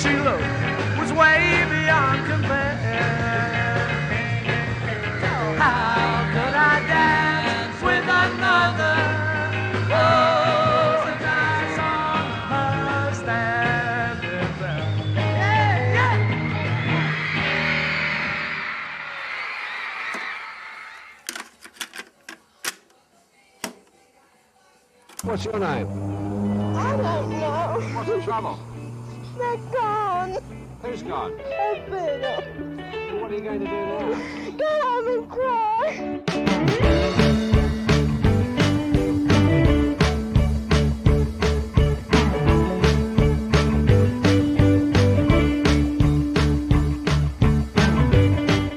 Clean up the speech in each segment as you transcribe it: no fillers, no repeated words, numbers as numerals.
she looked was way beyond compare. How could I dance with another? Oh, the dice on her standing there. Yeah, yeah. What's your name? I don't know. What's the trouble? They're gone. Who's gone? I've been up. What are you going to do now? Go home and cry.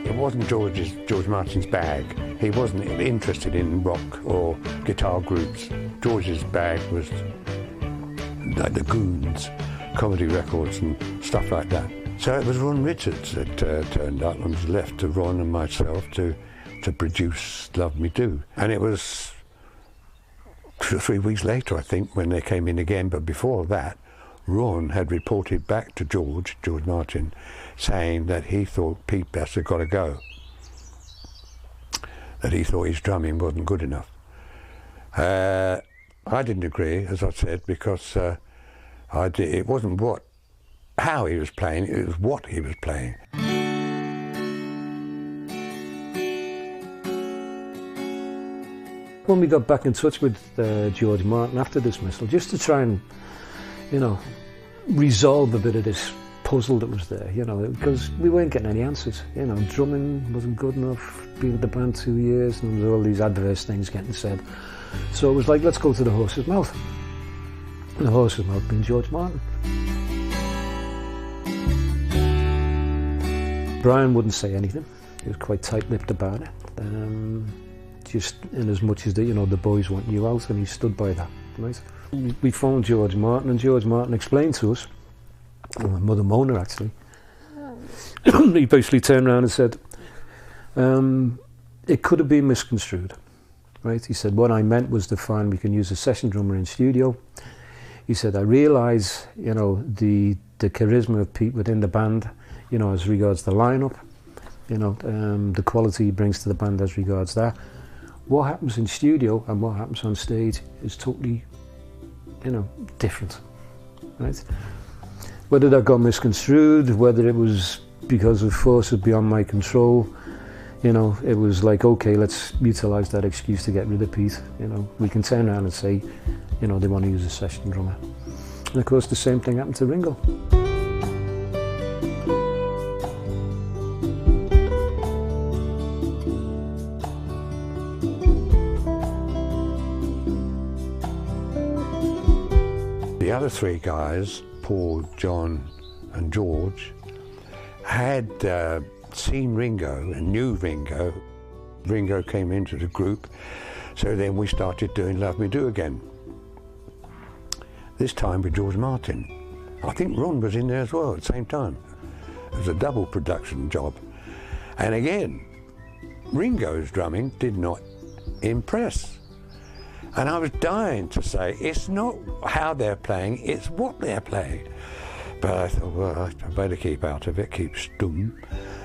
It wasn't George Martin's bag. He wasn't interested in rock or guitar groups. George's bag was like the Goons, comedy records and stuff like that. So it was Ron Richards that turned up and was left to Ron and myself to produce Love Me Do. And it was 2 or 3 weeks later, I think, when they came in again. But before that, Ron had reported back to George Martin, saying that he thought Pete Best had got to go, that he thought his drumming wasn't good enough. I didn't agree, as I said, because it wasn't how he was playing, it was what he was playing. When we got back in touch with George Martin after dismissal, just to try and, resolve a bit of this puzzle that was there, because we weren't getting any answers. Drumming wasn't good enough, been with the band 2 years, and there was all these adverse things getting said. So it was like, let's go to the horse's mouth. And the horse's mouth being George Martin. Brian wouldn't say anything. He was quite tight-lipped about it. Just in as much as the boys want you out, and he stood by that, right? We phoned George Martin, and George Martin explained to us, or my mother Mona actually, he basically turned around and said, it could have been misconstrued, right? He said, what I meant was to find we can use a session drummer in studio. He said, I realise, the charisma of Pete within the band, as regards the lineup, the quality he brings to the band as regards that. What happens in studio and what happens on stage is totally, different, right? Whether that got misconstrued, whether it was because of forces beyond my control, it was like, okay, let's utilise that excuse to get rid of Pete. We can turn around and say, they want to use a session drummer. And of course, the same thing happened to Ringo. The other 3 guys, Paul, John and George, had seen Ringo and knew Ringo. Ringo came into the group, so then we started doing Love Me Do again. This time with George Martin. I think Ron was in there as well at the same time. It was a double production job. And again, Ringo's drumming did not impress. And I was dying to say, it's not how they're playing, it's what they're playing. But I thought, well, I better keep out of it, keep stum.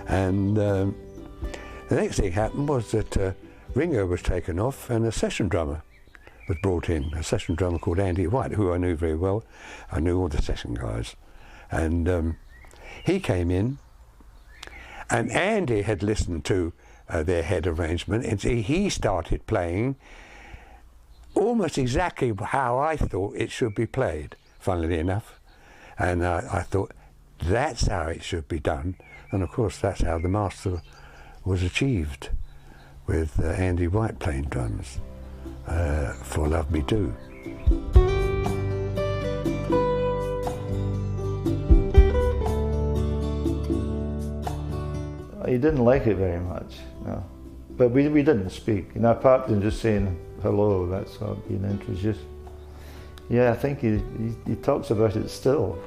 And the next thing happened was that Ringo was taken off and a session drummer was brought in, a session drummer called Andy White, who I knew very well. I knew all the session guys. And he came in, and Andy had listened to their head arrangement, and he started playing almost exactly how I thought it should be played, funnily enough. And I thought, that's how it should be done. And of course, that's how the master was achieved, with Andy White playing drums for Love Me Do. He didn't like it very much, no. But we didn't speak, apart from just saying hello, that's all, being introduced. Yeah, I think he talks about it still.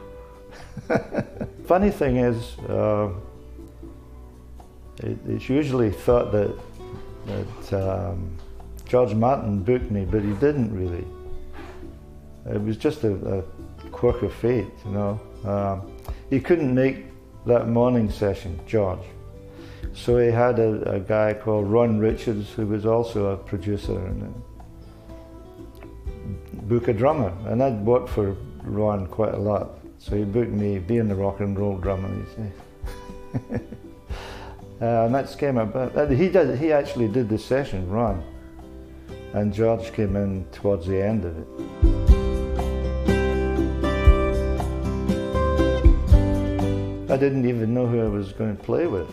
Funny thing is, it's usually thought that George Martin booked me, but he didn't really. It was just a quirk of fate, he couldn't make that morning session, George. So he had a guy called Ron Richards, who was also a producer, and book a drummer. And I'd worked for Ron quite a lot. So he booked me, being the rock and roll drummer, you see. And that's came about. He actually did the session, Ron. And George came in towards the end of it. I didn't even know who I was going to play with.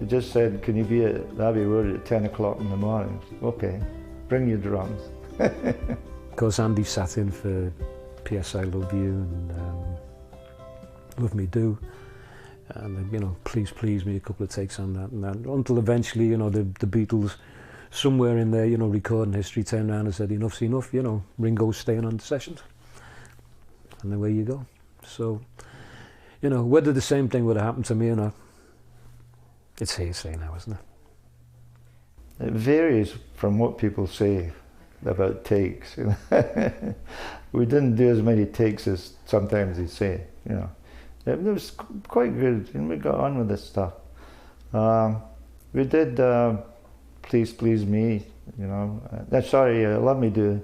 He just said, can you be at Abbey Road at 10 o'clock in the morning? Okay, bring your drums. Of course, Andy sat in for P.S. I Love You and Love Me Do. And, you know, Please Please Me, a couple of takes on that and that. Until eventually, you know, the Beatles, somewhere in their, you know, recording history, turned around and said, enough's enough, you know, Ringo's staying on the sessions. And away you go. So, you know, whether the same thing would have happened to me or not, it's hearsay now, isn't it? It varies from what people say about takes. We didn't do as many takes as sometimes they say, you know. It was quite good, and we got on with this stuff. We did Please Please Me, you know. Sorry, Love Me Do,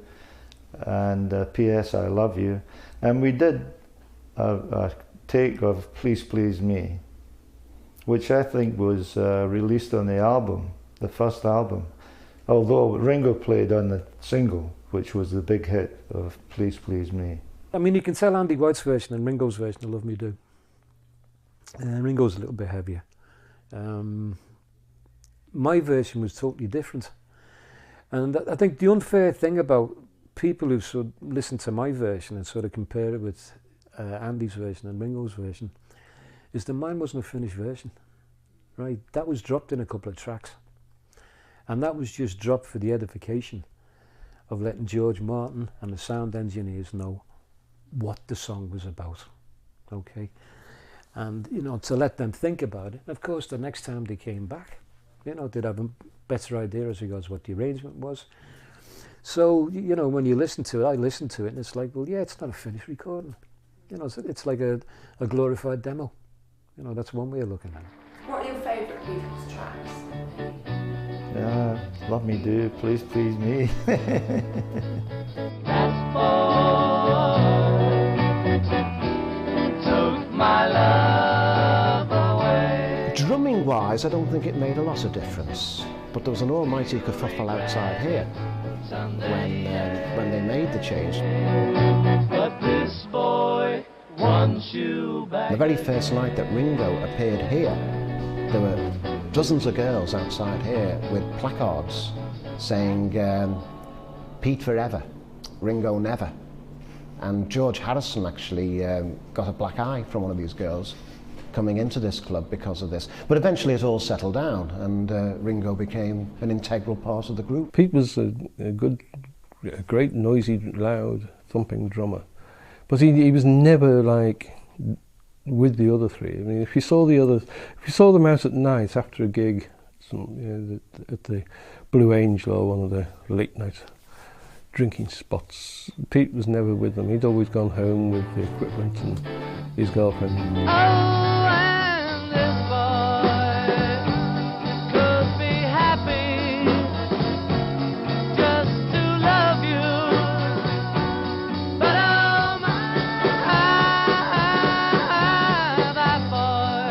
and P.S. I Love You. And we did a take of Please Please Me, which I think was released on the album, the first album. Although Ringo played on the single, which was the big hit of Please Please Me. I mean, you can tell Andy White's version and Ringo's version of Love Me Do. Ringo's a little bit heavier. My version was totally different. And I think the unfair thing about people who sort of listen to my version and sort of compare it with Andy's version and Ringo's version is that mine wasn't a finished version, right? That was dropped in a couple of tracks. And that was just dropped for the edification of letting George Martin and the sound engineers know what the song was about, okay? And, you know, to let them think about it. And of course, the next time they came back, you know, they'd have a better idea as regards what the arrangement was. So, you know, when you listen to it, I listen to it, and it's like, well, yeah, it's not a finished recording. You know, it's like a glorified demo. You know, that's one way of looking at it. What are your favourite Beatles tracks? Love Me Do, Please Please Me. That boy took my love away. Drumming wise, I don't think it made a lot of difference, but there was an almighty kerfuffle outside here when they made the change. But this boy wants you back. The very first night that Ringo appeared here, there were dozens of girls outside here with placards saying Pete forever, Ringo never. And George Harrison actually got a black eye from one of these girls coming into this club because of this. But eventually it all settled down, and Ringo became an integral part of the group. Pete was a great, noisy, loud, thumping drummer. But he was never like with the other three. I mean, if you saw them out at night after a gig, at the Blue Angel or one of the late night drinking spots, Pete was never with them. He'd always gone home with the equipment and his girlfriend. Oh, and this boy could be happy just to love you, but oh my, that boy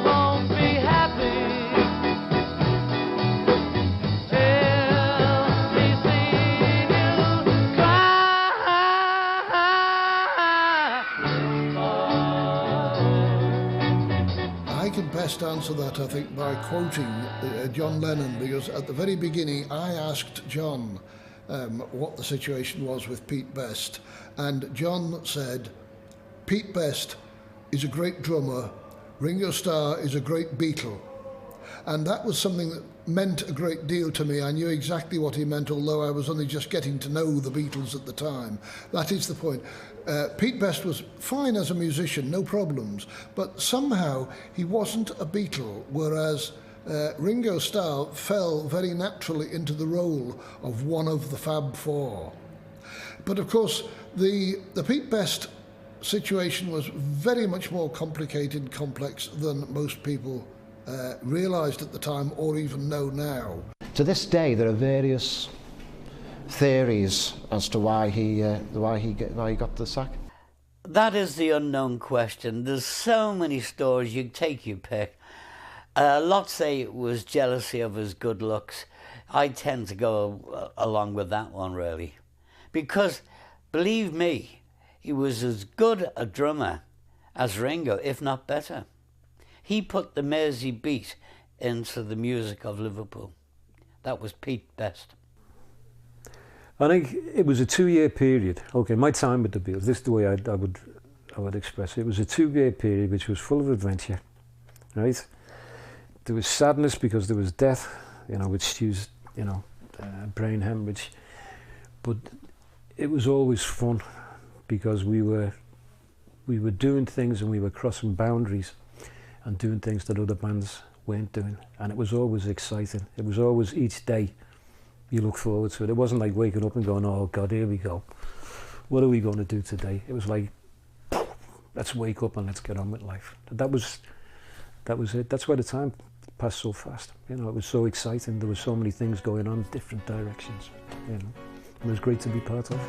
won't be happy till he's seen you cry. I can best answer that, I think, by quoting John Lennon, because at the very beginning I asked John what the situation was with Pete Best, and John said, Pete Best is a great drummer, Ringo Starr is a great Beatle. And that was something that meant a great deal to me. I knew exactly what he meant, although I was only just getting to know the Beatles at the time. That is the point. Pete Best was fine as a musician, no problems, but somehow he wasn't a Beatle, whereas Ringo Starr fell very naturally into the role of one of the Fab Four. But of course, the Pete Best situation was very much more complicated and complex than most people realised at the time or even know now. To this day, there are various theories as to why he got the sack. That is the unknown question. There's so many stories, you take your pick. Lots say it was jealousy of his good looks. I tend to go along with that one, really. Because, believe me, he was as good a drummer as Ringo, if not better. He put the Mersey beat into the music of Liverpool. That was Pete Best. I think it was a 2-year period. Okay, my time with the Beatles, this is the way I would express it. It was a 2-year period which was full of adventure, right? There was sadness because there was death, you know, with Stu's, you know, brain hemorrhage. But it was always fun because we were doing things and we were crossing boundaries and doing things that other bands weren't doing. And it was always exciting. It was always each day you look forward to it. It wasn't like waking up and going, oh God, here we go. What are we going to do today? It was like, let's wake up and let's get on with life. That was it. That's why the time passed so fast. You know, it was so exciting. There were so many things going on, different directions. You know, it was great to be part of.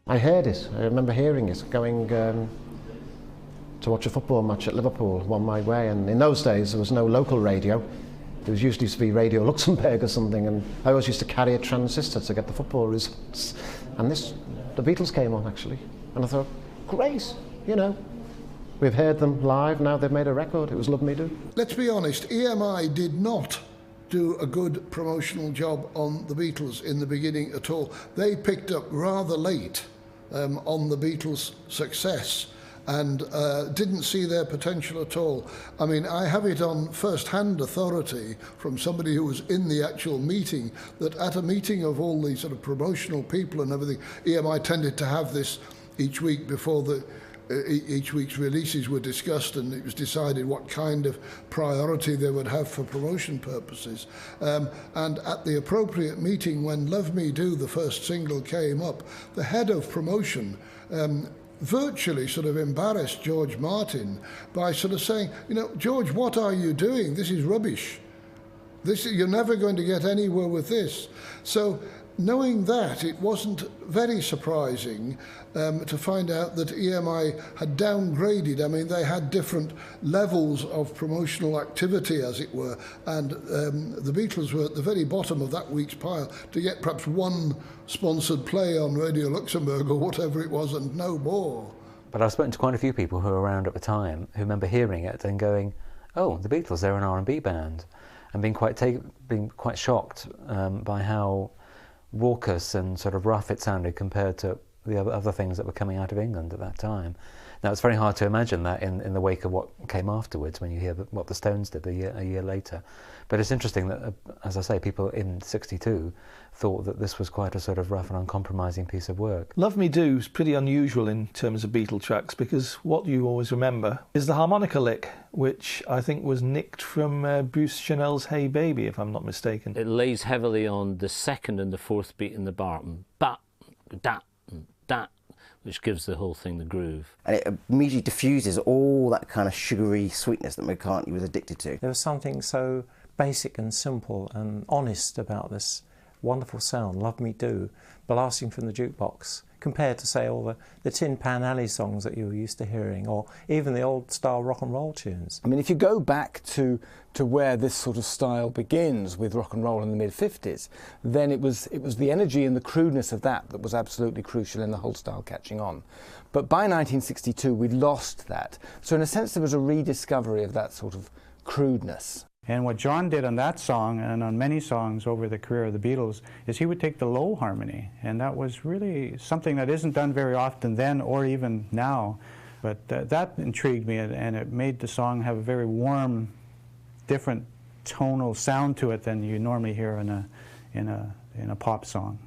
I heard it. I remember hearing it, going to watch a football match at Liverpool one my way, and in those days there was no local radio. There was usually used to be Radio Luxembourg or something, and I always used to carry a transistor to get the football results. And the Beatles came on actually, and I thought, great, you know, we've heard them live, now they've made a record, it was Love Me Do. Let's be honest, EMI did not do a good promotional job on the Beatles in the beginning at all. They picked up rather late on the Beatles' success and didn't see their potential at all. I mean, I have it on first-hand authority from somebody who was in the actual meeting that at a meeting of all these sort of promotional people and everything, EMI tended to have this each week before each week's releases were discussed, and it was decided what kind of priority they would have for promotion purposes. And at the appropriate meeting when Love Me Do, the first single, came up, the head of promotion virtually sort of embarrassed George Martin by sort of saying, you know, George, what are you doing? This is rubbish. You're never going to get anywhere with this. So knowing that, it wasn't very surprising to find out that EMI had downgraded. I mean, they had different levels of promotional activity, as it were, and the Beatles were at the very bottom of that week's pile to get perhaps one sponsored play on Radio Luxembourg or whatever it was, and no more. But I've spoken to quite a few people who were around at the time who remember hearing it and going, oh, the Beatles, they're an R&B band, and being quite shocked by how raucous and sort of rough it sounded compared to the other things that were coming out of England at that time. Now, it's very hard to imagine that in the wake of what came afterwards when you hear what the Stones did a year later. But it's interesting that, as I say, people in '62 thought that this was quite a sort of rough and uncompromising piece of work. Love Me Do is pretty unusual in terms of Beatle tracks, because what you always remember is the harmonica lick, which I think was nicked from Bruce Chanel's Hey Baby, if I'm not mistaken. It lays heavily on the second and the fourth beat in the bar, ba, da, da, which gives the whole thing the groove. And it immediately diffuses all that kind of sugary sweetness that McCartney was addicted to. There was something so basic and simple and honest about this wonderful sound, Love Me Do, blasting from the jukebox, compared to, say, all the Tin Pan Alley songs that you were used to hearing, or even the old-style rock and roll tunes. I mean, if you go back to where this sort of style begins with rock and roll in the mid-50s, then it was the energy and the crudeness of that was absolutely crucial in the whole style catching on. But by 1962, we'd lost that. So in a sense, there was a rediscovery of that sort of crudeness. And what John did on that song, and on many songs over the career of the Beatles, is he would take the low harmony, and that was really something that isn't done very often then or even now. But that intrigued me, and it made the song have a very warm, different tonal sound to it than you normally hear in a pop song.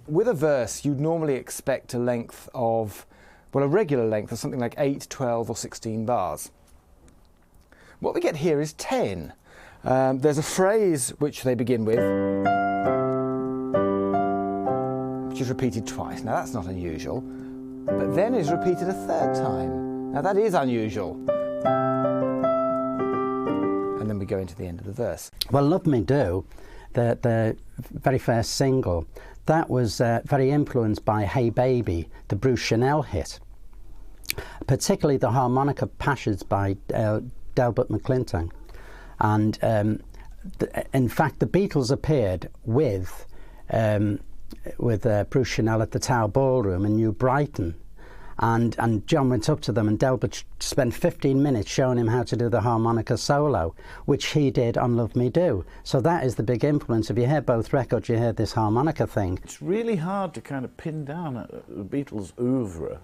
with a verse, you'd normally expect a length of, well, a regular length of something like 8, 12 or 16 bars. What we get here is 10. There's a phrase which they begin with, which is repeated twice. Now that's not unusual, but then is repeated a third time. Now that is unusual. And then we go into the end of the verse. Well, Love Me Do, the very first single, that was very influenced by Hey Baby, the Bruce Chanel hit, particularly the harmonica passages by Delbert McClintock. And in fact, the Beatles appeared with Bruce Chanel at the Tower Ballroom in New Brighton, and John went up to them, and Delbert spent 15 minutes showing him how to do the harmonica solo, which he did on Love Me Do. So that is the big influence. If you hear both records, you hear this harmonica thing. It's really hard to kind of pin down the Beatles' oeuvre,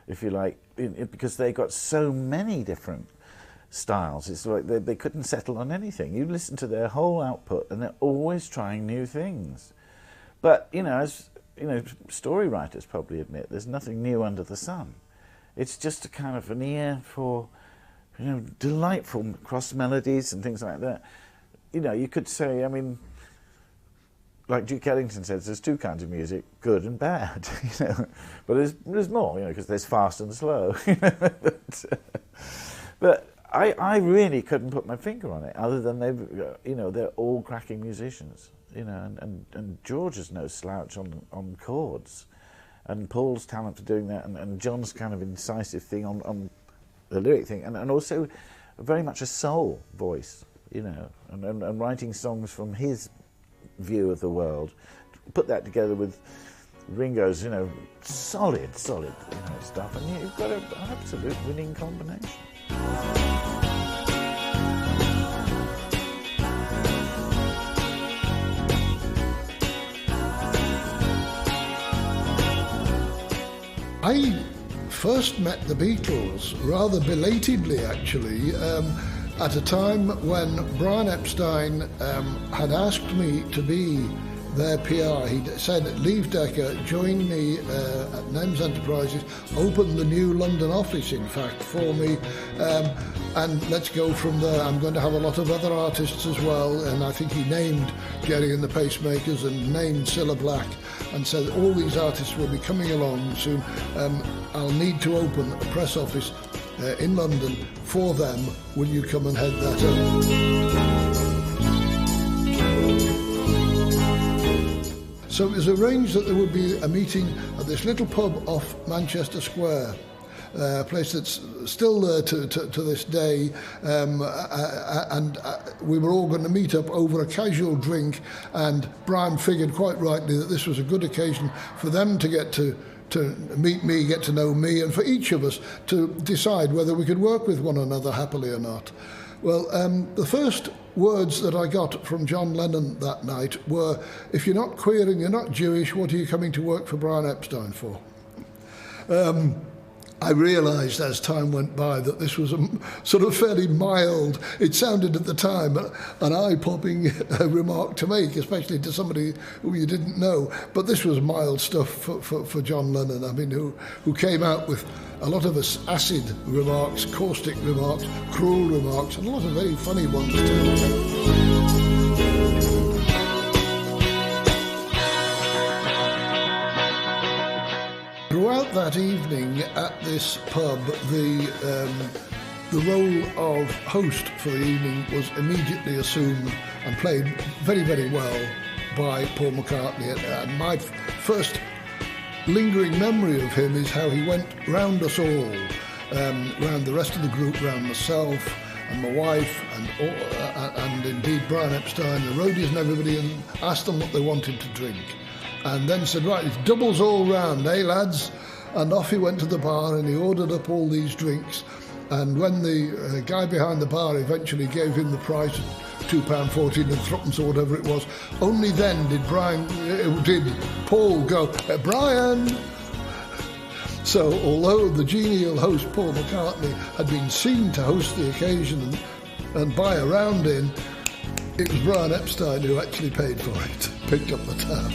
if you like, because they got so many different styles. It's like they couldn't settle on anything. You listen to their whole output and they're always trying new things. But, you know, as you know, story writers probably admit, there's nothing new under the sun. It's just a kind of an ear for, you know, delightful cross melodies and things like that. You know, you could say, I mean, like Duke Ellington says, there's two kinds of music, good and bad, you know. But there's more, you know, because there's fast and slow. But I really couldn't put my finger on it, other than they're all cracking musicians, you know, and George is no slouch on chords, and Paul's talent for doing that, and John's kind of incisive thing on the lyric thing, and also very much a soul voice, you know, and writing songs from his view of the world. Put that together with Ringo's, you know, solid, you know, stuff, and you've got an absolute winning combination. I first met the Beatles rather belatedly, actually, at a time when Brian Epstein had asked me to be their PR. He said, leave Decca, join me at NEMS Enterprises, open the new London office, in fact, for me, and let's go from there. I'm going to have a lot of other artists as well, and I think he named Jerry and the Pacemakers and named Cilla Black, and said all these artists will be coming along soon. I'll need to open a press office in London for them. Will you come and head that up? So it was arranged that there would be a meeting at this little pub off Manchester Square, a place that's still there to this day, and we were all going to meet up over a casual drink, and Brian figured quite rightly that this was a good occasion for them to get to meet me, get to know me, and for each of us to decide whether we could work with one another happily or not. Well, the first words that I got from John Lennon that night were, if you're not queer and you're not Jewish, what are you coming to work for Brian Epstein for? I realised as time went by that this was a sort of fairly mild, it sounded at the time an eye-popping remark to make, especially to somebody who you didn't know. But this was mild stuff for John Lennon, I mean, who came out with a lot of acid remarks, caustic remarks, cruel remarks, and a lot of very funny ones too. Throughout that evening at this pub, the role of host for the evening was immediately assumed and played very, very well by Paul McCartney. And my first lingering memory of him is how he went round us all, round the rest of the group, round myself and my wife and indeed Brian Epstein, the roadies and everybody, and asked them what they wanted to drink. And then said, right, it's doubles all round, eh, lads? And off he went to the bar and he ordered up all these drinks. And when the guy behind the bar eventually gave him the price of £2.14 and threepence or whatever it was, only then did Paul go, Brian! So although the genial host Paul McCartney had been seen to host the occasion and buy a round in, it was Brian Epstein who actually paid for it, picked up the tab.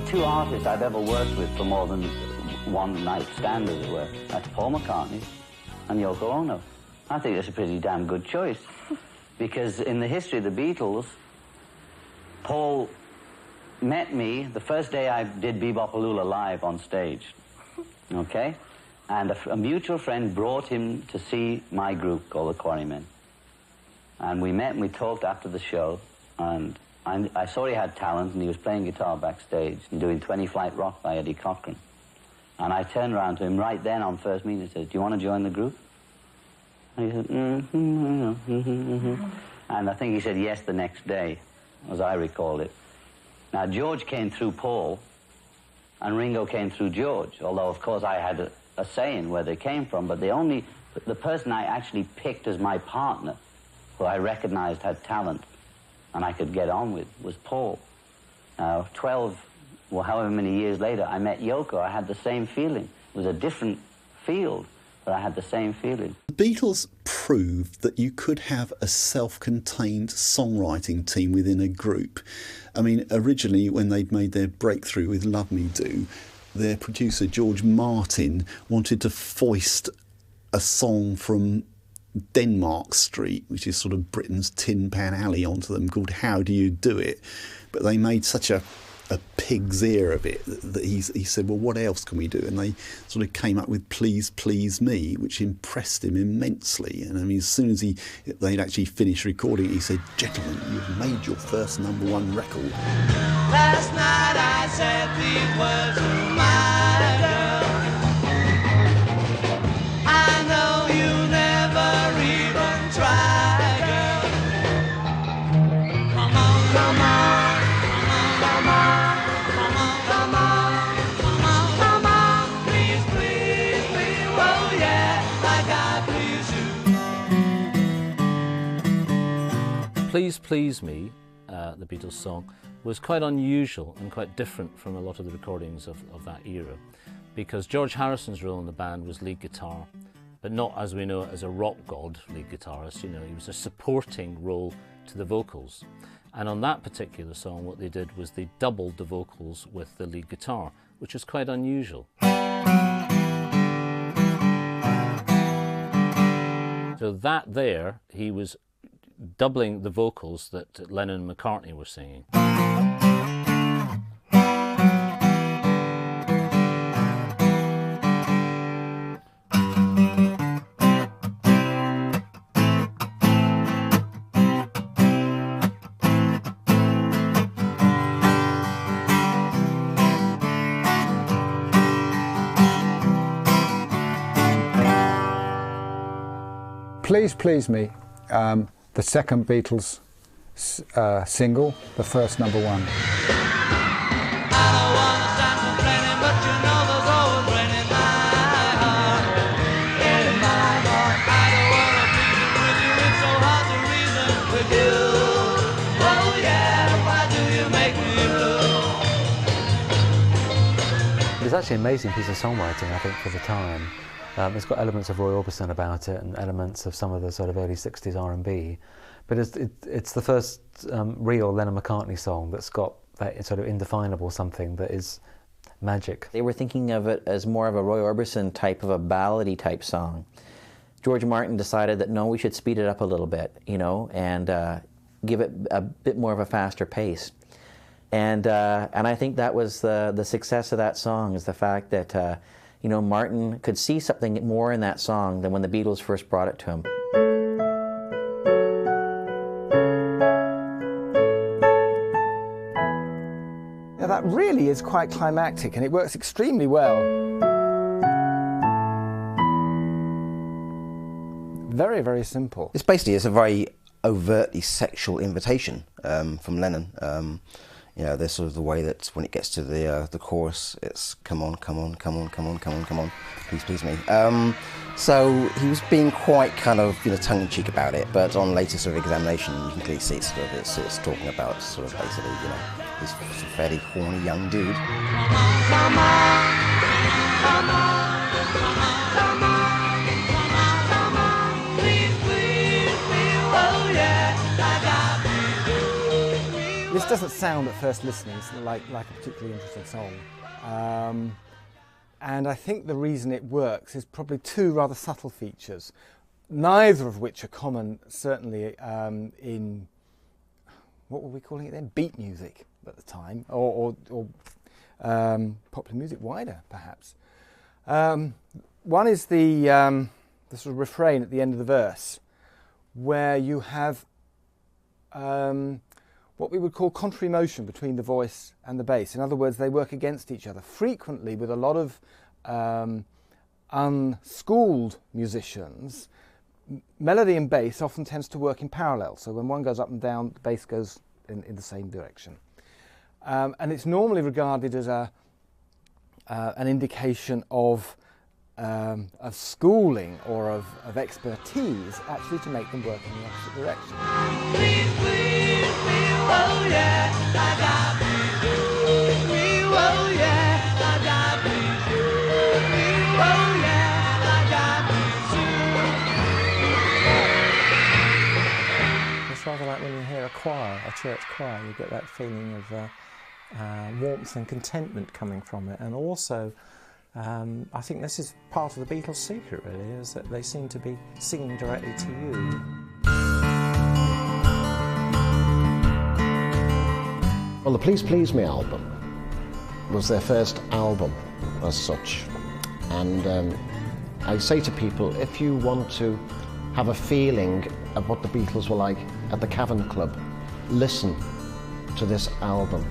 two artists I've ever worked with for more than one night stand, as it were. That's Paul McCartney and Yoko Ono. I think that's a pretty damn good choice. Because in the history of the Beatles, Paul met me the first day I did Bebopaloola live on stage, okay? And a mutual friend brought him to see my group called the Quarrymen. And we met and we talked after the show, and I saw he had talent, and he was playing guitar backstage and doing 20 Flight Rock by Eddie Cochran. And I turned around to him right then on first meeting and said, "Do you want to join the group?" And he said, And I think he said yes the next day, as I recall it. Now, George came through Paul, and Ringo came through George, although, of course, I had a say in where they came from, but the person I actually picked as my partner, who I recognized had talent and I could get on with, was Paul. Now, 12, well, however many years later, I met Yoko. I had the same feeling. It was a different field, but I had the same feeling. The Beatles proved that you could have a self-contained songwriting team within a group. I mean, originally, when they'd made their breakthrough with Love Me Do, their producer, George Martin, wanted to foist a song from Denmark Street, which is sort of Britain's Tin Pan Alley, onto them, called How Do You Do It? But they made such a pig's ear of it that he said, well, what else can we do? And they sort of came up with Please Please Me, which impressed him immensely. And I mean, as soon as they'd actually finished recording, he said, "Gentlemen, you've made your first #1 record." Last night I said these words to my girl. I know you never even try, girl. Come on, come on, come on, come on, come on, come on, come on, please, please, please, oh yeah, like I please you. Please Please Me, the Beatles song, was quite unusual and quite different from a lot of the recordings of that era, because George Harrison's role in the band was lead guitar, but not, as we know, as a rock god lead guitarist. You know, he was a supporting role to the vocals. And on that particular song, what they did was they doubled the vocals with the lead guitar, which is quite unusual. So that there, he was doubling the vocals that Lennon and McCartney were singing. Please Please Me, the second Beatles single, the first #1. It's actually an amazing piece of songwriting, I think, for the time. It's got elements of Roy Orbison about it and elements of some of the sort of early 60s R&B. But it's the first real Lennon-McCartney song that's got that sort of indefinable something that is magic. They were thinking of it as more of a Roy Orbison type of a ballady type song. George Martin decided that no, we should speed it up a little bit, you know, and give it a bit more of a faster pace. And I think that was the success of that song, is the fact that you know, Martin could see something more in that song than when the Beatles first brought it to him. Now that really is quite climactic, and it works extremely well. Very, very simple. It's a very overtly sexual invitation from Lennon. You know, there's sort of the way that when it gets to the chorus, it's come on, come on, come on, come on, come on, come on, please, please me. So he was being quite kind of, you know, tongue-in-cheek about it, but on later sort of examination, you can clearly see it's talking about sort of basically, you know, this fairly horny young dude. Come on, come on, come on, come on, please, please, please, oh yeah, I got you. This doesn't sound at first listening like a particularly interesting song. And I think the reason it works is probably two rather subtle features, neither of which are common, certainly in, what were we calling it then? Beat music at the time, or popular music wider, perhaps. One is the sort of refrain at the end of the verse, where you have what we would call contrary motion between the voice and the bass. In other words, they work against each other. Frequently, with a lot of unschooled musicians, melody and bass often tends to work in parallel. So when one goes up and down, the bass goes in the same direction. And it's normally regarded as an indication of schooling or of expertise, actually, to make them work in the opposite direction. It's rather like when you hear a choir, a church choir, you get that feeling of warmth and contentment coming from it. And also, I think this is part of the Beatles' secret, really, is that they seem to be singing directly to you. Well, the Please Please Me album was their first album as such. And I say to people, if you want to have a feeling of what the Beatles were like at the Cavern Club, listen to this album.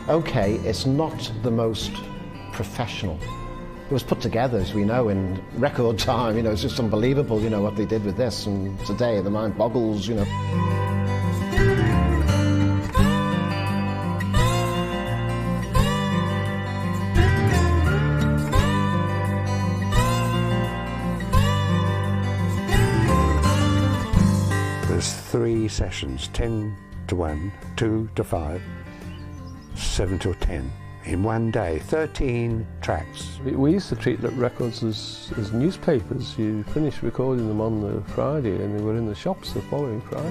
Okay, it's not the most professional. It was put together, as we know, in record time. You know, it's just unbelievable, you know, what they did with this. And today, the mind boggles, you know. There's 3 sessions, 10 to 1, 2 to 5, 7 to 10. In one day, 13 tracks. We used to treat records as newspapers. You finished recording them on the Friday and they were in the shops the following Friday.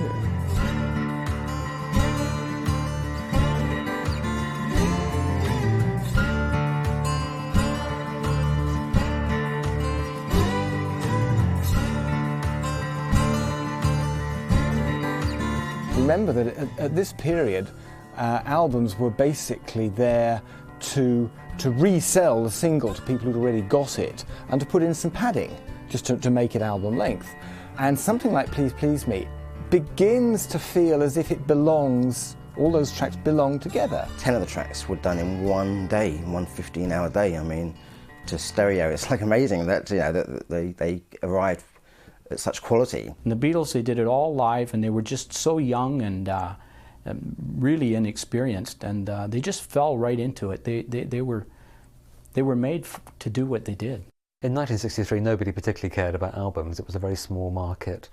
Remember that at this period, albums were basically there to resell the single to people who'd already got it and to put in some padding just to make it album length. And something like Please Please Me begins to feel as if it belongs, all those tracks belong together. 10 of the tracks were done in one day, one 15-hour day. I mean, to stereo, it's like amazing that, you know, that they arrived at such quality. And the Beatles, they did it all live, and they were just so young and really inexperienced, and they just fell right into it. They were made to do what they did. In 1963, nobody particularly cared about albums. It was a very small market,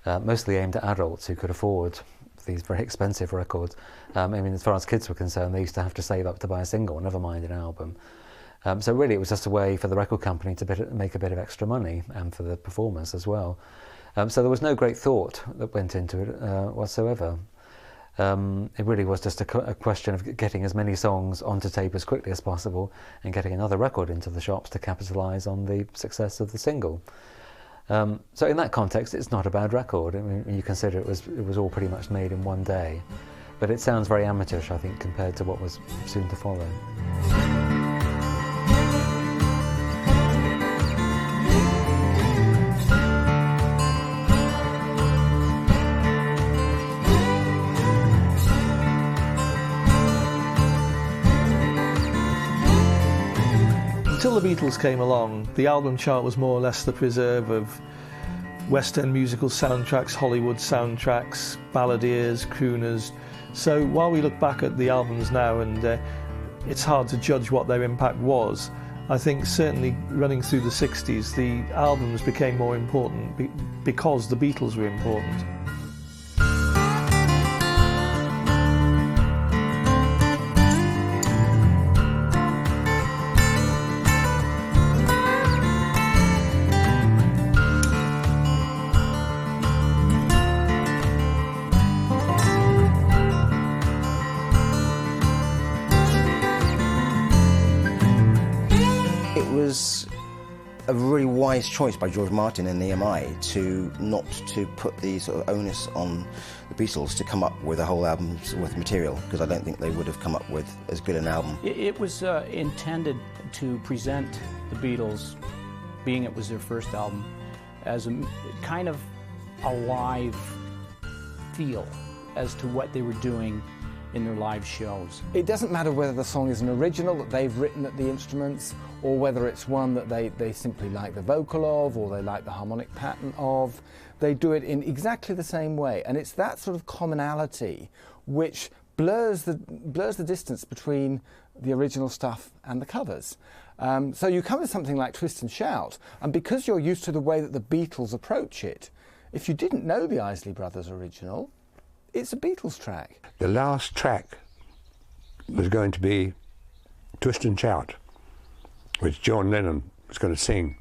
mostly aimed at adults who could afford these very expensive records. I mean, as far as kids were concerned, they used to have to save up to buy a single, never mind an album. So really it was just a way for the record company to make a bit of extra money, and for the performers as well. So there was no great thought that went into it whatsoever. It really was just a question of getting as many songs onto tape as quickly as possible and getting another record into the shops to capitalise on the success of the single. So in that context, it's not a bad record. I mean, you consider it was all pretty much made in one day, but it sounds very amateurish, I think, compared to what was soon to follow. Until the Beatles came along, the album chart was more or less the preserve of West End musical soundtracks, Hollywood soundtracks, balladeers, crooners. So while we look back at the albums now, and it's hard to judge what their impact was, I think certainly running through the 60s, the albums became more important because the Beatles were important. a really wise choice by George Martin and EMI to not to put the sort of onus on the Beatles to come up with a whole album's worth of material, because I don't think they would have come up with as good an album. It was intended to present the Beatles, being it was their first album, as a kind of a live feel as to what they were doing in their live shows. It doesn't matter whether the song is an original that they've written at the instruments, or whether it's one that they simply like the vocal of, or they like the harmonic pattern of. They do it in exactly the same way, and it's that sort of commonality which blurs the distance between the original stuff and the covers. So you come to something like Twist and Shout, and because you're used to the way that the Beatles approach it, if you didn't know the Isley Brothers original, it's a Beatles track. The last track was going to be Twist and Shout, which John Lennon was going to sing.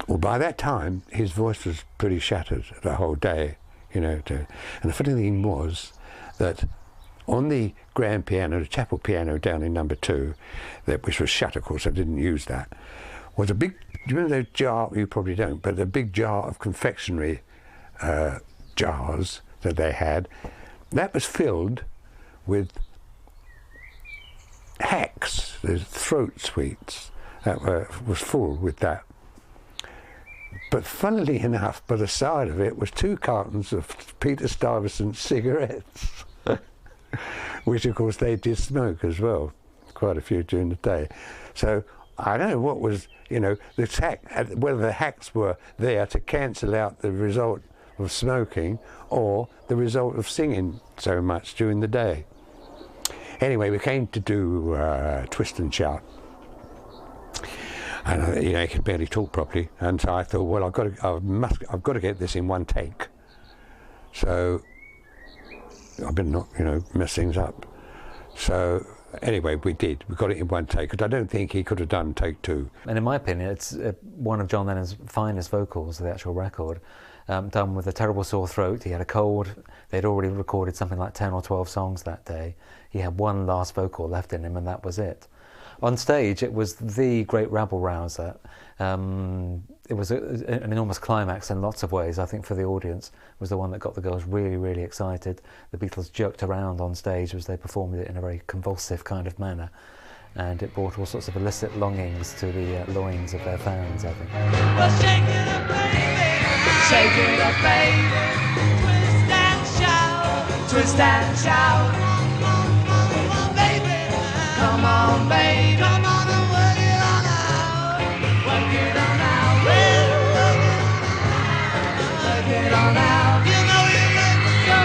Well, by that time, his voice was pretty shattered the whole day, you know. And the funny thing was that on the grand piano, the chapel piano down in number 2, which was shut, of course, I didn't use that, was a big, do you remember those jar, you probably don't, but a big jar of confectionery jars that they had. That was filled with hacks, the throat sweets, that was full with that. But funnily enough, by the side of it was 2 cartons of Peter Stuyvesant cigarettes, which of course they did smoke as well, quite a few during the day. So I don't know what was, you know, whether the hacks were there to cancel out the result of smoking or the result of singing so much during the day. Anyway, we came to do Twist and Shout, and you know, he could barely talk properly, and so I thought, well, I've got to get this in one take. So I better not, you know, mess things up. So anyway, we did. We got it in one take, because I don't think he could have done take 2. And in my opinion, it's one of John Lennon's finest vocals of the actual record. Done with a terrible sore throat. He had a cold. They'd already recorded something like 10 or 12 songs that day. He had one last vocal left in him, and that was it. On stage, it was the great rabble-rouser. It was an enormous climax in lots of ways. I think for the audience, it was the one that got the girls really, really excited. The Beatles jerked around on stage as they performed it in a very convulsive kind of manner, and it brought all sorts of illicit longings to the loins of their fans, I think. Well, shake it up, baby. Shake it up, baby. Twist and shout. Twist and shout. Come on, baby. Come on, baby. Come on and work it on out. Work it on out. Work it on out. You know you look so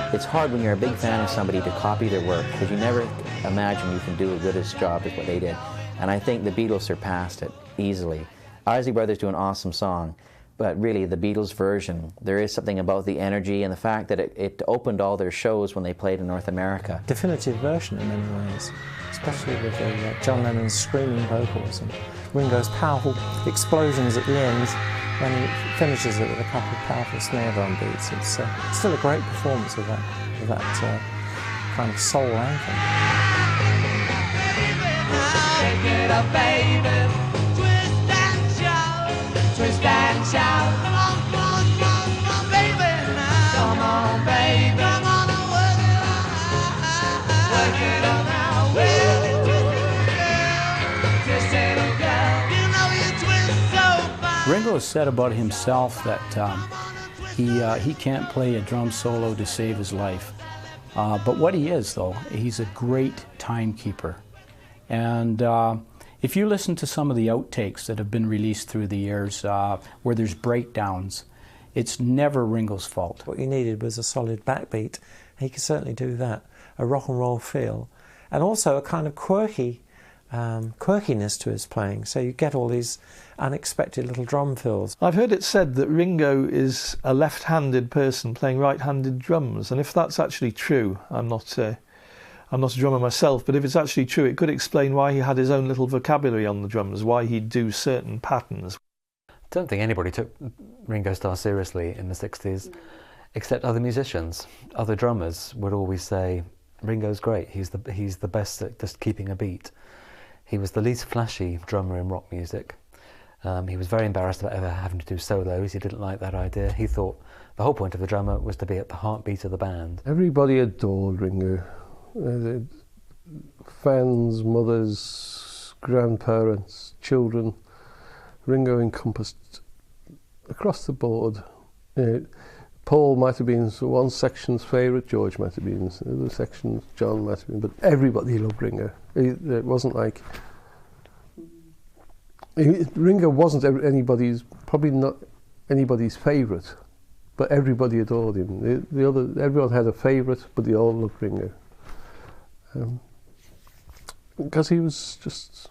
good. It's hard when you're a big fan of somebody to copy their work, because you never imagine you can do a good as job as what they did. And I think the Beatles surpassed it easily. Isley Brothers do an awesome song, but really the Beatles version, there is something about the energy and the fact that it opened all their shows when they played in North America. Definitive version in many ways, especially with John Lennon's screaming vocals and Ringo's powerful explosions at the end when he finishes it with a couple of powerful snare drum beats. It's still a great performance of that kind of soul anthem. Shake it up, baby. Twist and shout. Twist and shout. Come on, come on, come on, baby. Now. Come on, baby. Come on and work it on. Work it on now. Twist it up, girl. You know you twist so fine. Ringo said about himself that he can't play a drum solo to save his life. But what he is, though, he's a great timekeeper. And if you listen to some of the outtakes that have been released through the years where there's breakdowns, it's never Ringo's fault. What you needed was a solid backbeat. He could certainly do that. A rock and roll feel. And also a kind of quirkiness to his playing. So you get all these unexpected little drum fills. I've heard it said that Ringo is a left-handed person playing right-handed drums, and if that's actually true, I'm not a drummer myself, but if it's actually true, it could explain why he had his own little vocabulary on the drums, why he'd do certain patterns. I don't think anybody took Ringo Starr seriously in the 60s, except other musicians. Other drummers would always say, Ringo's great, he's the best at just keeping a beat. He was the least flashy drummer in rock music. He was very embarrassed about ever having to do solos. He didn't like that idea. He thought the whole point of the drummer was to be at the heartbeat of the band. Everybody adored Ringo. Fans, mothers, grandparents, children. Ringo encompassed across the board. Paul might have been one section's favourite, George might have been the other section's, John might have been, but everybody loved Ringo. It wasn't like... Ringo wasn't probably not anybody's favourite, but everybody adored him. Everyone had a favourite, but they all loved Ringo. Because he was just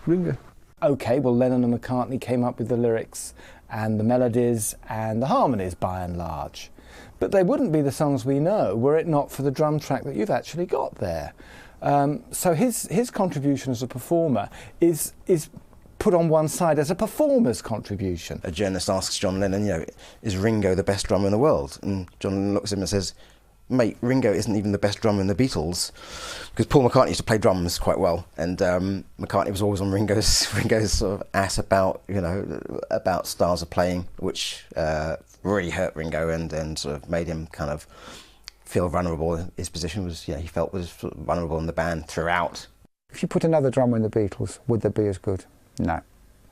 Ringo. OK, well, Lennon and McCartney came up with the lyrics and the melodies and the harmonies by and large. But they wouldn't be the songs we know were it not for the drum track that you've actually got there. So his contribution as a performer is put on one side as a performer's contribution. A journalist asks John Lennon, is Ringo the best drummer in the world? And John Lennon looks at him and says, mate, Ringo isn't even the best drummer in the Beatles, because Paul McCartney used to play drums quite well, and McCartney was always on Ringo's sort of ass about about styles of playing, which really hurt Ringo and sort of made him kind of feel vulnerable. His position was, he felt was sort of vulnerable in the band throughout. If you put another drummer in the Beatles, would they be as good? No.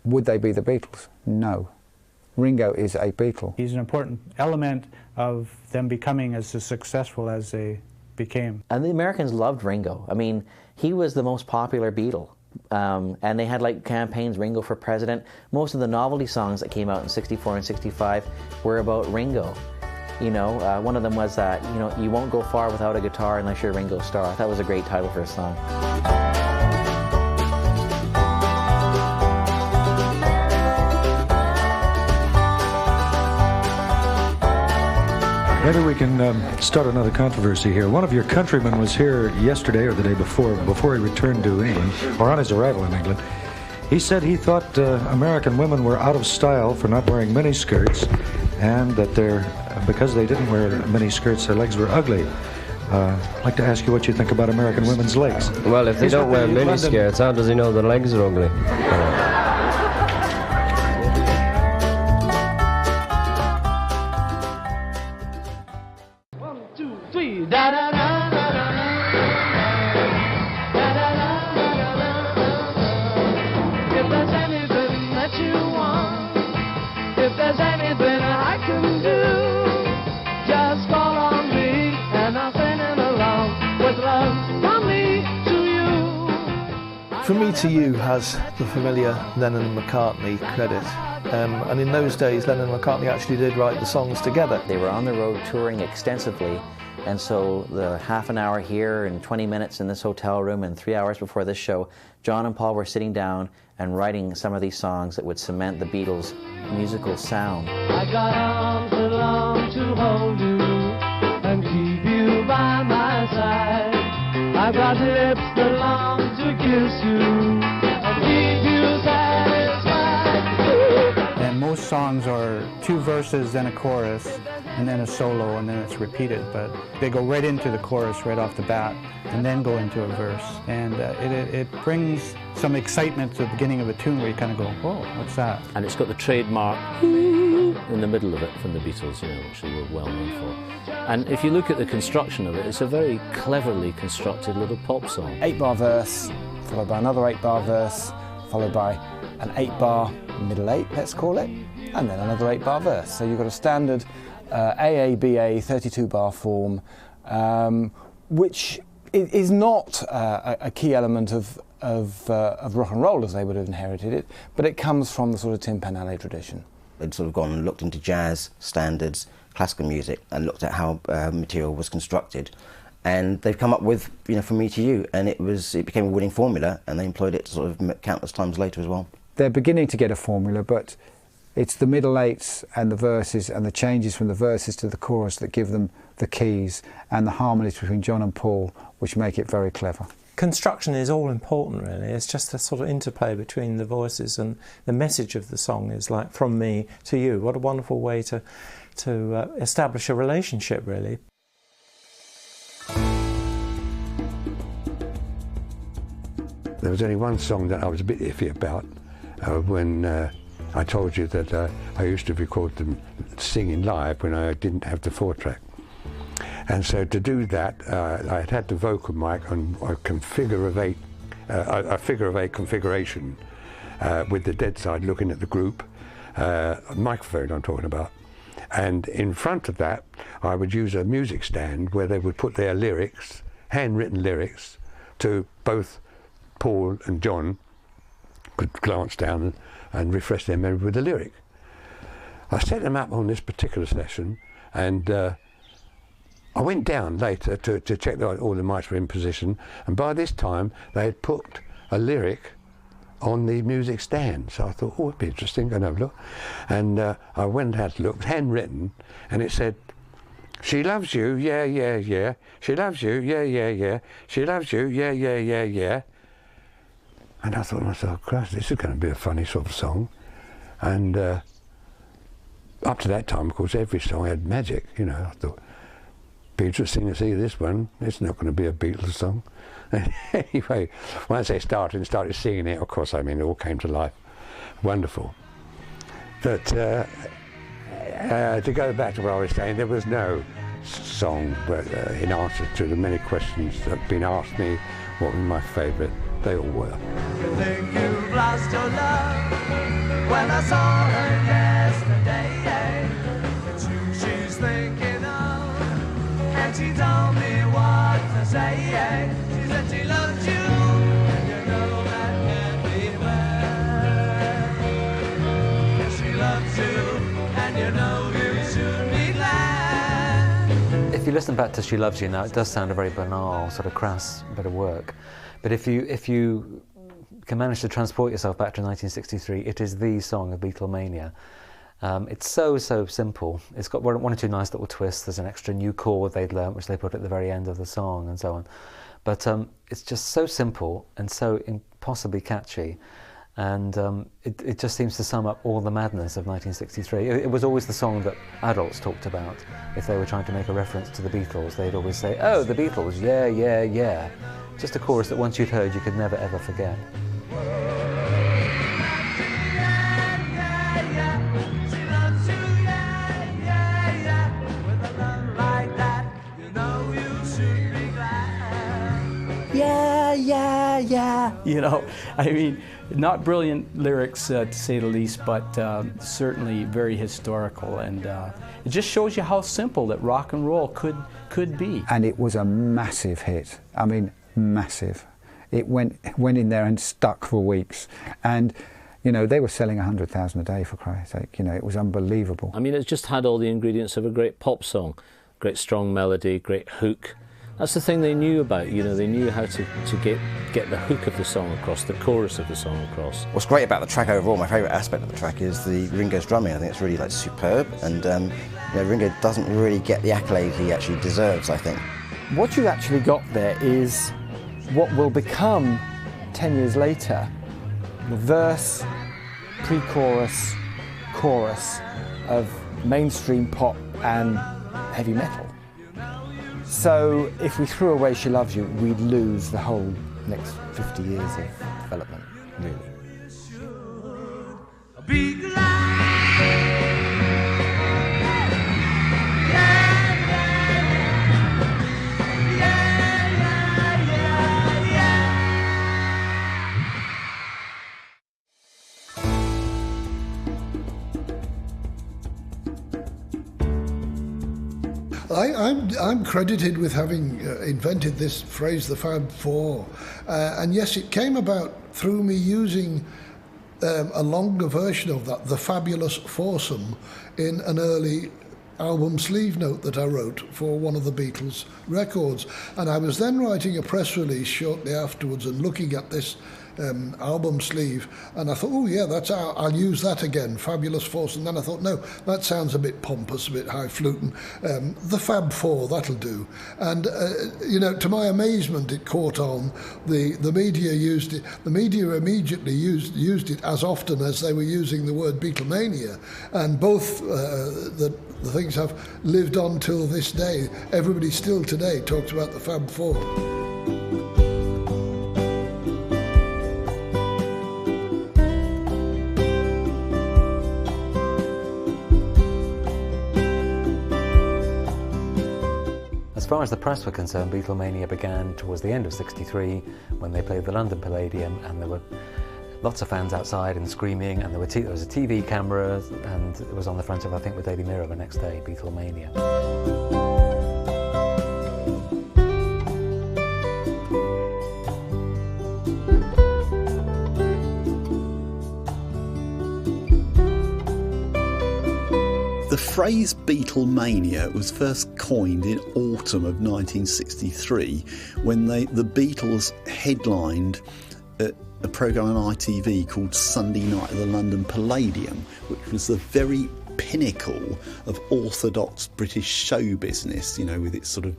Would they be the Beatles? No. Ringo is a Beatle. He's an important element of them becoming as successful as they became. And the Americans loved Ringo. I mean, he was the most popular Beatle. And they had like campaigns, Ringo for President. Most of the novelty songs that came out in '64 and '65 were about Ringo. One of them was that, you won't go far without a guitar unless you're Ringo Starr. That was a great title for a song. Maybe we can start another controversy here. One of your countrymen was here yesterday or the day before he returned to England, or on his arrival in England. He said he thought American women were out of style for not wearing miniskirts, and that because they didn't wear miniskirts, their legs were ugly. I'd like to ask you what you think about American women's legs. Well, if they don't wear miniskirts, how does he know their legs are ugly? From Me to You has the familiar Lennon and McCartney credit. And in those days, Lennon and McCartney actually did write the songs together. They were on the road touring extensively, and so the half an hour here and 20 minutes in this hotel room and 3 hours before this show, John and Paul were sitting down and writing some of these songs that would cement the Beatles' musical sound. I got arms that long to hold you and keep you by my side. I've got lips that long to kiss you and keep you satisfied. And most songs are 2 verses, then a chorus, and then a solo, and then it's repeated. But they go right into the chorus right off the bat, and then go into a verse. And it brings some excitement to the beginning of a tune where you kind of go, whoa, what's that? And it's got the trademark in the middle of it from the Beatles, which they were well known for. And if you look at the construction of it, it's a very cleverly constructed little pop song. 8-bar verse, followed by another 8-bar verse, followed by an 8-bar middle 8, let's call it, and then another 8-bar verse. So you've got a standard AABA 32-bar form, which is not a key element of rock and roll as they would have inherited it, but it comes from the sort of Tin Pan Alley tradition. They'd sort of gone and looked into jazz standards, classical music, and looked at how material was constructed, and they've come up with, From Me to You, and it became a winning formula, and they employed it sort of countless times later as well. They're beginning to get a formula, but it's the middle 8s and the verses and the changes from the verses to the chorus that give them the keys, and the harmonies between John and Paul, which make it very clever. Construction is all important, really. It's just the sort of interplay between the voices, and the message of the song is like From Me to You. What a wonderful way to establish a relationship, really. There was only one song that I was a bit iffy about, when I told you that I used to record them singing live when I didn't have the 4-track. And so to do that, I had the vocal mic on a figure of eight configuration with the dead side looking at the group, microphone I'm talking about. And in front of that, I would use a music stand where they would put their lyrics, handwritten lyrics, to both Paul and John could glance down and refresh their memory with the lyric. I set them up on this particular session, and I went down later to check that all the mics were in position, and by this time they had put a lyric on the music stand. So I thought, oh, it'd be interesting, go and have a look. And I went and had a look, handwritten, and it said, "She loves you, yeah, yeah, yeah. She loves you, yeah, yeah, yeah. She loves you, yeah, yeah, yeah, yeah." And I thought to myself, Christ, this is going to be a funny sort of song. And up to that time, of course, every song had magic, you know. I thought, be interesting to see this one. It's not going to be a Beatles song. Anyway, once they started singing it, of course, I mean, it all came to life. Wonderful. But to go back to what I was saying, there was no song in answer to the many questions that have been asked me, what was my favourite. They all were. You think you've lost your love? When I saw her yesterday, it's you she's thinking of, and she told me what to say. She said she loves you, and you know that can't be well. Yes, she loves you, and you know you should be glad. If you listen back to She Loves You now, it does sound a very banal, sort of crass bit of work. But if you can manage to transport yourself back to 1963, it is the song of Beatlemania. It's so simple. It's got one or two nice little twists. There's an extra new chord they'd learnt, which they put at the very end of the song, and so on. But it's just so simple and so impossibly catchy, and it just seems to sum up all the madness of 1963. It was always the song that adults talked about. If they were trying to make a reference to the Beatles, they'd always say, "Oh, the Beatles, yeah, yeah, yeah." Just a chorus that once you'd heard, you could never ever forget. Yeah, yeah, yeah. You know, I mean, not brilliant lyrics to say the least, but certainly very historical, and it just shows you how simple that rock and roll could be. And it was a massive hit. I mean, massive. It went in there and stuck for weeks, and you know, they were selling 100,000 a day, for Christ's sake. You know, it was unbelievable. I mean, it just had all the ingredients of a great pop song. Great strong melody, great hook. That's the thing they knew about, you know, they knew how to get the hook of the song across, the chorus of the song across. What's great about the track overall, my favourite aspect of the track is the Ringo's drumming. I think it's really like superb, and you know, Ringo doesn't really get the accolade he actually deserves, I think. What you've actually got there is what will become 10 years later the verse, pre-chorus, chorus of mainstream pop and heavy metal. So if we threw away She Loves You, we'd lose the whole next 50 years of development, really. I'm credited with having invented this phrase, the Fab Four, and yes, it came about through me using a longer version of that, the Fabulous Foursome, in an early album sleeve note that I wrote for one of the Beatles records. And I was then writing a press release shortly afterwards and looking at this album sleeve, and I thought, oh yeah, I'll use that again, Fabulous Force. And then I thought, no, that sounds a bit pompous, a bit highfalutin. The Fab Four, that'll do. And you know, to my amazement, it caught on. The media used it. The media immediately used it as often as they were using the word Beatlemania, and both the things have lived on till this day. Everybody still today talks about the Fab Four. As far as the press were concerned, Beatlemania began towards the end of '63 when they played the London Palladium, and there were lots of fans outside and screaming, and there was a TV camera, and it was on the front of, I think, the Daily Mirror the next day, Beatlemania. The phrase Beatlemania was first coined in autumn of 1963 when the Beatles headlined a programme on ITV called Sunday Night at the London Palladium, which was the very pinnacle of orthodox British show business, you know, with its sort of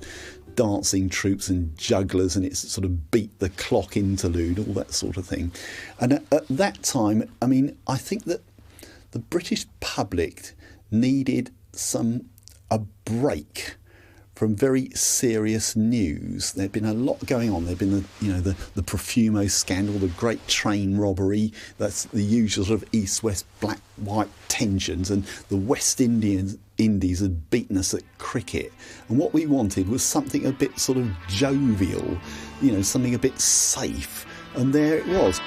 dancing troupes and jugglers and its sort of beat the clock interlude, all that sort of thing. And at that time, I mean, I think that the British public needed a break from very serious news. There'd been a lot going on. There'd been the Profumo scandal, the great train robbery. That's the usual sort of East-West, black-white tensions, and the West Indies had beaten us at cricket. And what we wanted was something a bit sort of jovial, you know, something a bit safe. And there it was.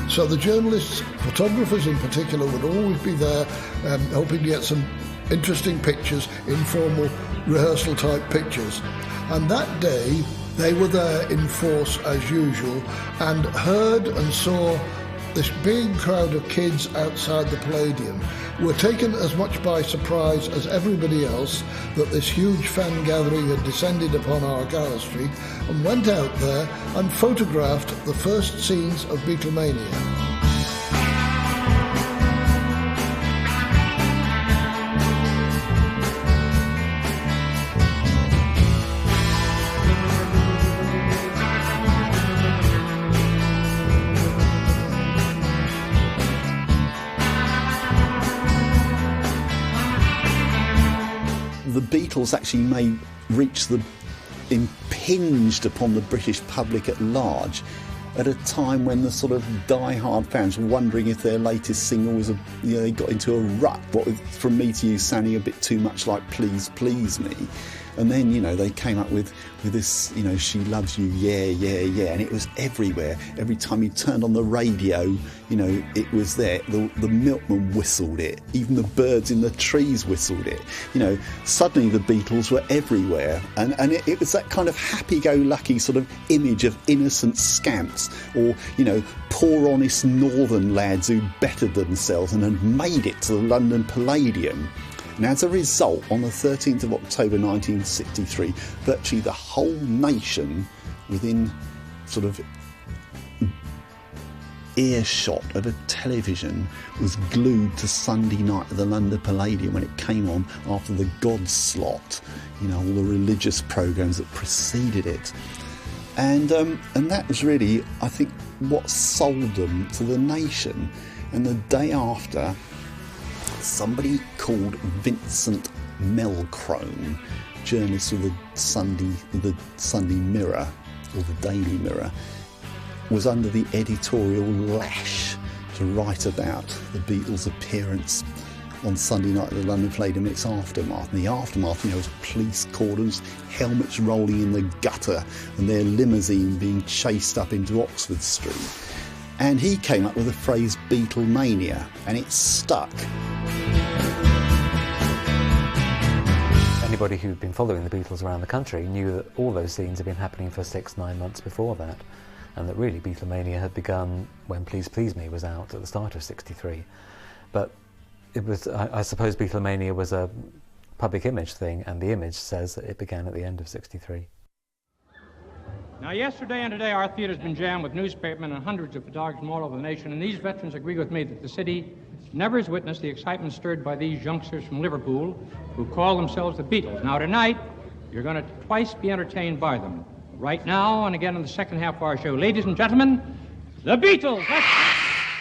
So the journalists, photographers in particular, would always be there hoping to get some interesting pictures, informal rehearsal type pictures. And that day they were there in force as usual and heard and saw this big crowd of kids outside the Palladium. Were taken as much by surprise as everybody else that this huge fan gathering had descended upon Argyle Street, and went out there and photographed the first scenes of Beatlemania. The Beatles actually impinged upon the British public at large at a time when the sort of die-hard fans were wondering if their latest single was they got into a rut, what with From Me to You sounding a bit too much like Please Please Me. And then, you know, they came up with this, you know, She Loves You, yeah, yeah, yeah, and it was everywhere. Every time you turned on the radio, you know, it was there. The milkman whistled it. Even the birds in the trees whistled it. You know, suddenly the Beatles were everywhere. And it was that kind of happy-go-lucky sort of image of innocent scamps or, you know, poor honest northern lads who bettered themselves and had made it to the London Palladium. And as a result, on the 13th of October 1963, virtually the whole nation, within sort of earshot of a television, was glued to Sunday Night at the London Palladium when it came on after the God slot, you know, all the religious programmes that preceded it. And that was really, I think, what sold them to the nation. And the day after, somebody called Vincent Melcrone, journalist of the Sunday Mirror, or the Daily Mirror, was under the editorial lash to write about the Beatles' appearance on Sunday Night at the London Palladium and its aftermath. And the aftermath, you know, was police cordons, helmets rolling in the gutter, and their limousine being chased up into Oxford Street. And he came up with the phrase Beatlemania, and it stuck. Anybody who'd been following the Beatles around the country knew that all those scenes had been happening for 6-9 months before that, and that really Beatlemania had begun when Please Please Me was out at the start of '63. But it was, I suppose Beatlemania was a public image thing, and the image says that it began at the end of '63. Now, yesterday and today, our theater's been jammed with newspapermen and hundreds of photographers from all over the nation, and these veterans agree with me that the city never has witnessed the excitement stirred by these youngsters from Liverpool who call themselves the Beatles. Now, tonight, you're going to twice be entertained by them. Right now, and again in the second half of our show. Ladies and gentlemen, the Beatles!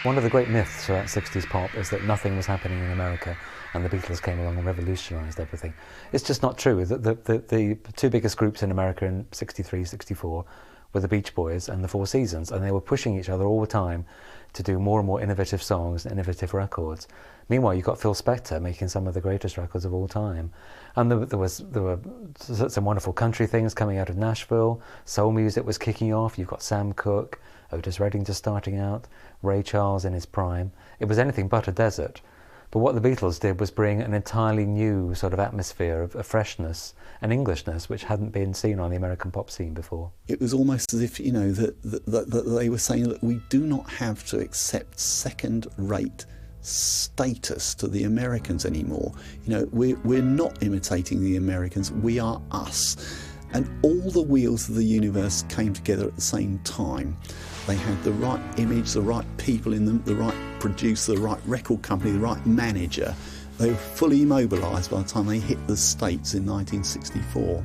One of the great myths about 60s pop is that nothing was happening in America and the Beatles came along and revolutionised everything. It's just not true. The two biggest groups in America in 63, 64 were the Beach Boys and the Four Seasons, and they were pushing each other all the time to do more and more innovative songs and innovative records. Meanwhile, you've got Phil Spector making some of the greatest records of all time. And there were some wonderful country things coming out of Nashville. Soul music was kicking off. You've got Sam Cooke, Otis Redding just starting out, Ray Charles in his prime. It was anything but a desert. But what the Beatles did was bring an entirely new sort of atmosphere of freshness and Englishness, which hadn't been seen on the American pop scene before. It was almost as if, you know, that they were saying that we do not have to accept second-rate status to the Americans anymore. You know, we're not imitating the Americans, we are us. And all the wheels of the universe came together at the same time. They had the right image, the right people in them, the right producer, the right record company, the right manager. They were fully mobilised by the time they hit the States in 1964.